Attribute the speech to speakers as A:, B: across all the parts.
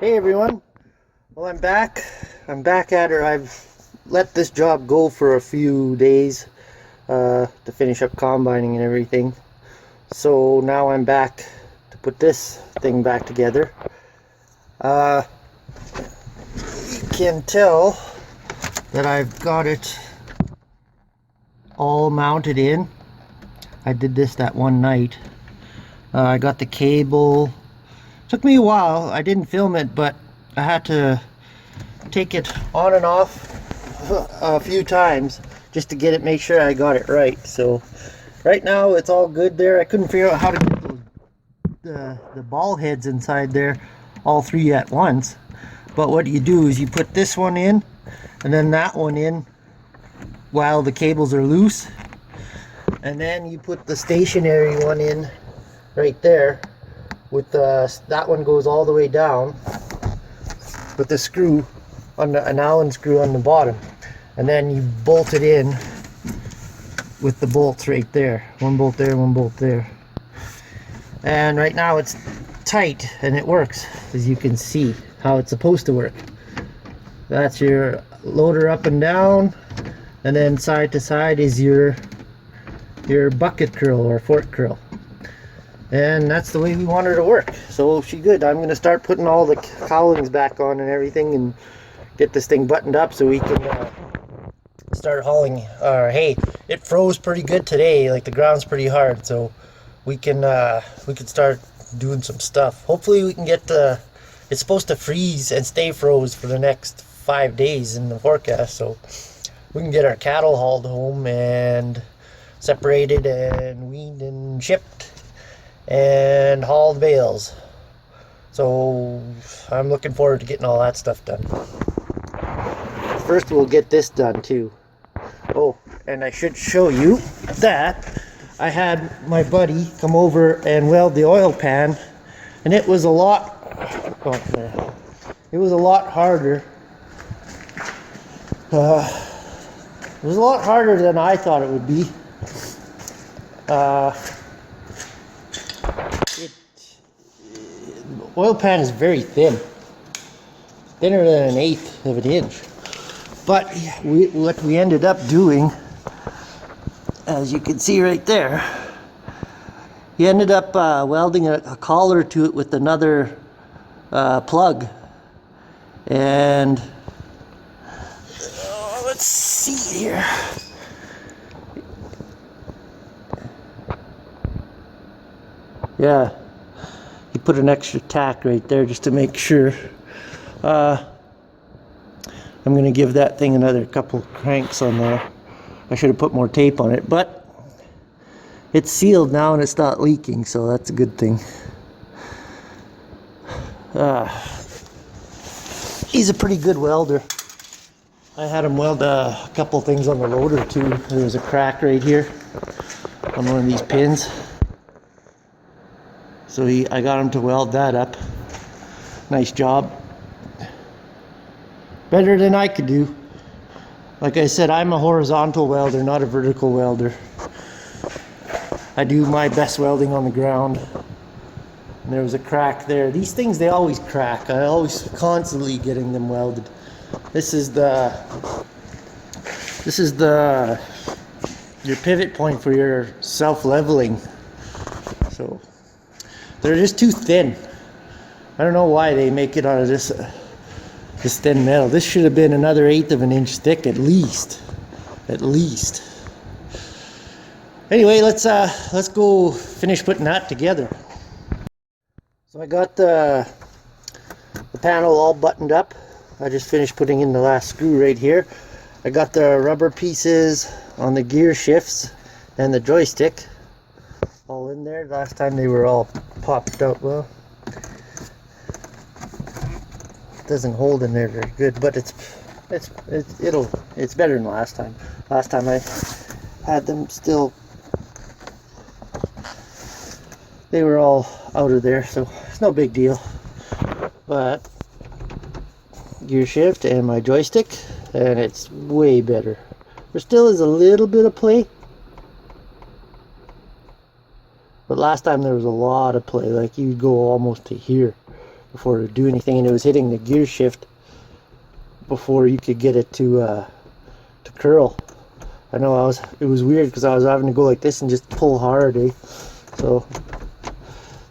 A: Hey everyone, well I'm back at her. I've let this job go for a few days to finish up combining and everything, so now I'm back to put this thing back together. You can tell that I've got it all mounted in. I did this that one night. I got the cable. Took me a while. I didn't film it, but I had to take it on and off a few times just to get it, make sure I got it right. So right now it's all good there. I couldn't figure out how to get the ball heads inside there, all three at once. But what you do is you put this one in and then that one in while the cables are loose, and then you put the stationary one in right there with that one goes all the way down with the screw on an Allen screw on the bottom, and then you bolt it in with the bolts right there, one bolt there, one bolt there. And right now it's tight and it works, as you can see how it's supposed to work. That's your loader up and down, and then side to side is your bucket curl or fork curl. And that's the way we want her to work. So she's good. I'm going to start putting all the cowlings back on and everything and get this thing buttoned up so we can start hauling our hay. It froze pretty good today. Like, the ground's pretty hard, so we can start doing some stuff. Hopefully we can get it's supposed to freeze and stay froze for the next 5 days in the forecast, so we can get our cattle hauled home and separated and weaned and shipped and hauled bales. So I'm looking forward to getting all that stuff done. First we'll get this done too. Oh, and I should show you that I had my buddy come over and weld the oil pan, and it was a lot harder. It was a lot harder than I thought it would be. The oil pan is very thin, thinner than 1/8 of an inch. But what we ended up doing, as you can see right there, he ended up welding a collar to it with another plug. And let's see here. Yeah, he put an extra tack right there just to make sure. I'm going to give that thing another couple cranks on there. I should have put more tape on it, but it's sealed now and it's not leaking, so that's a good thing. He's a pretty good welder. I had him weld a couple things on the loader too. There was a crack right here on one of these pins, so I got him to weld that up. Nice job. Better than I could do. Like I said, I'm a horizontal welder, not a vertical welder. I do my best welding on the ground. And there was a crack there. These things, they always crack. I always constantly getting them welded. This is your pivot point for your self-leveling. So they're just too thin. I don't know why they make it out of this thin metal. This should have been another 1/8 of an inch thick at least. Anyway, let's go finish putting that together. So I got the panel all buttoned up. I just finished putting in the last screw right here. I got the rubber pieces on the gear shifts and the joystick all in there. Last time they were all popped out. Well, doesn't hold in there very good, but it's better than last time. Last time I had them still, they were all out of there, so it's no big deal. But gear shift and my joystick, and it's way better. There still is a little bit of play, but last time there was a lot of play, like you'd go almost to here. before it would do anything, and it was hitting the gear shift before you could get it to curl. I know it was weird because I was having to go like this and just pull hard, eh? So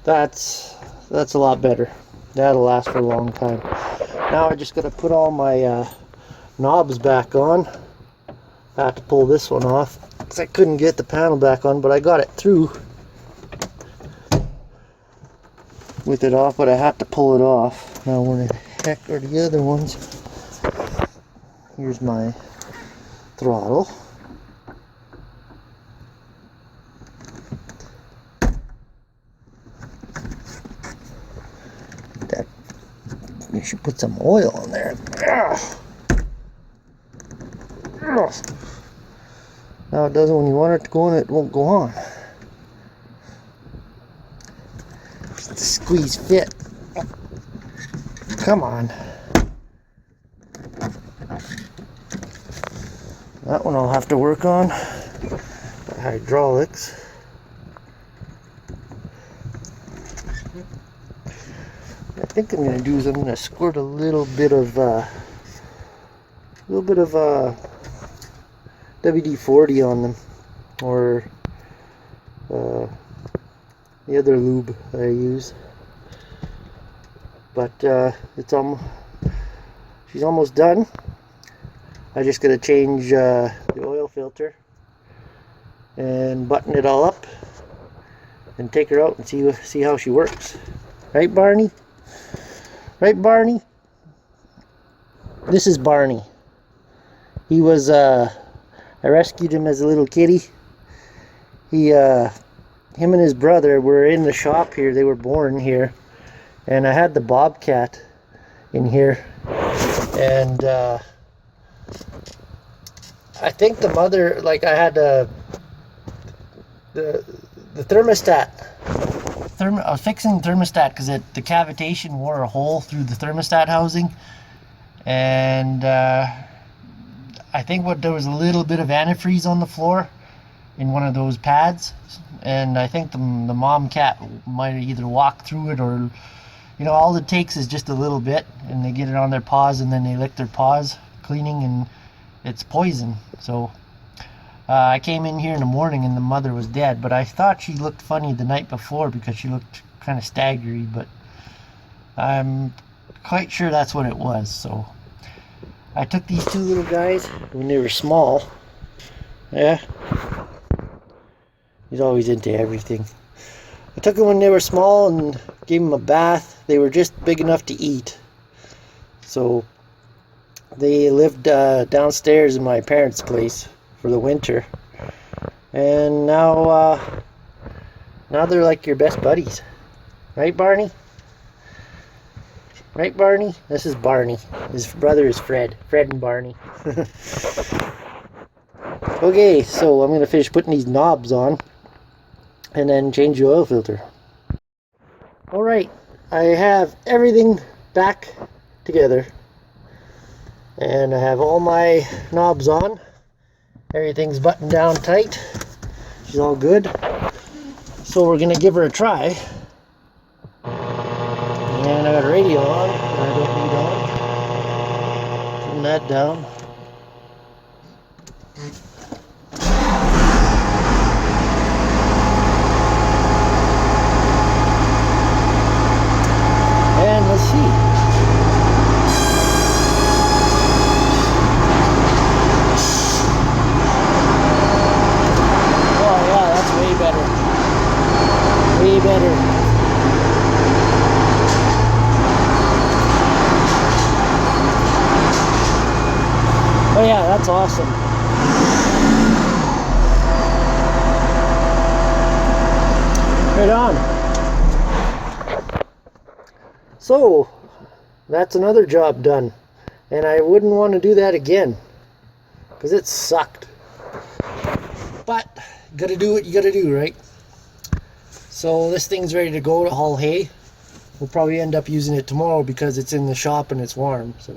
A: that's a lot better. That'll last for a long time. Now I just gotta put all my knobs back on. I had to pull this one off because I couldn't get the panel back on, but I got it through with it off, but I had to pull it off. Now where the heck are the other ones? Here's my throttle. That, you should put some oil on there. Now it doesn't, when you want it to go on, it won't go on. Squeeze fit. Come on. That one I'll have to work on. The hydraulics. I think I'm going to do is I'm going to squirt a little bit of WD-40 on them, or the other lube that I use. But she's almost done. I just gotta change the oil filter and button it all up and take her out and see how she works. Right, Barney? Right, Barney? This is Barney. He was I rescued him as a little kitty. Him and his brother were in the shop here. They were born here, and I had the bobcat in here, and I think the mother, like, I had the thermostat. I was fixing the thermostat because the cavitation wore a hole through the thermostat housing, and I think there was a little bit of antifreeze on the floor in one of those pads, and I think the mom cat might have either walked through it, or, you know, all it takes is just a little bit, and they get it on their paws, and then they lick their paws cleaning, and it's poison. So I came in here in the morning and the mother was dead, but I thought she looked funny the night before because she looked kind of staggery, but I'm quite sure that's what it was. So I took these two little guys when they were small. Yeah, he's always into everything. I took them when they were small and gave them a bath. They were just big enough to eat. So they lived downstairs in my parents' place for the winter. And now they're like your best buddies. Right, Barney? Right, Barney? This is Barney. His brother is Fred. Fred and Barney. Okay, so I'm going to finish putting these knobs on and then change the oil filter. Alright, I have everything back together, and I have all my knobs on. Everything's buttoned down tight. She's all good. So we're going to give her a try. And I got a radio on that I don't need on. Turn that down. And let's see. Oh yeah, that's way better. Way better. Oh yeah, that's awesome. Right on. So, that's another job done. And I wouldn't want to do that again, because it sucked. But, you gotta do what you gotta do, right? So this thing's ready to go to haul hay. We'll probably end up using it tomorrow because it's in the shop and it's warm. So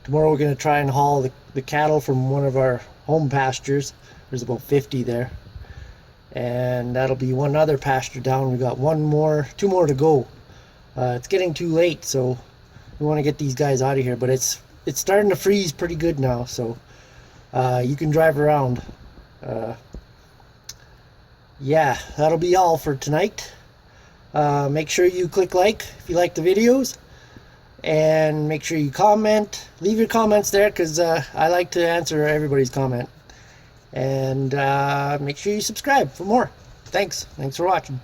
A: tomorrow we're going to try and haul the cattle from one of our home pastures. There's about 50 there. and that'll be one other pasture down. We got two more to go. It's getting too late, so we want to get these guys out of here, but it's starting to freeze pretty good now, so you can drive around. Yeah, that'll be all for tonight. Make sure you click like if you like the videos, and make sure you comment. Leave your comments there, because I like to answer everybody's comment. And make sure you subscribe for more. Thanks for watching.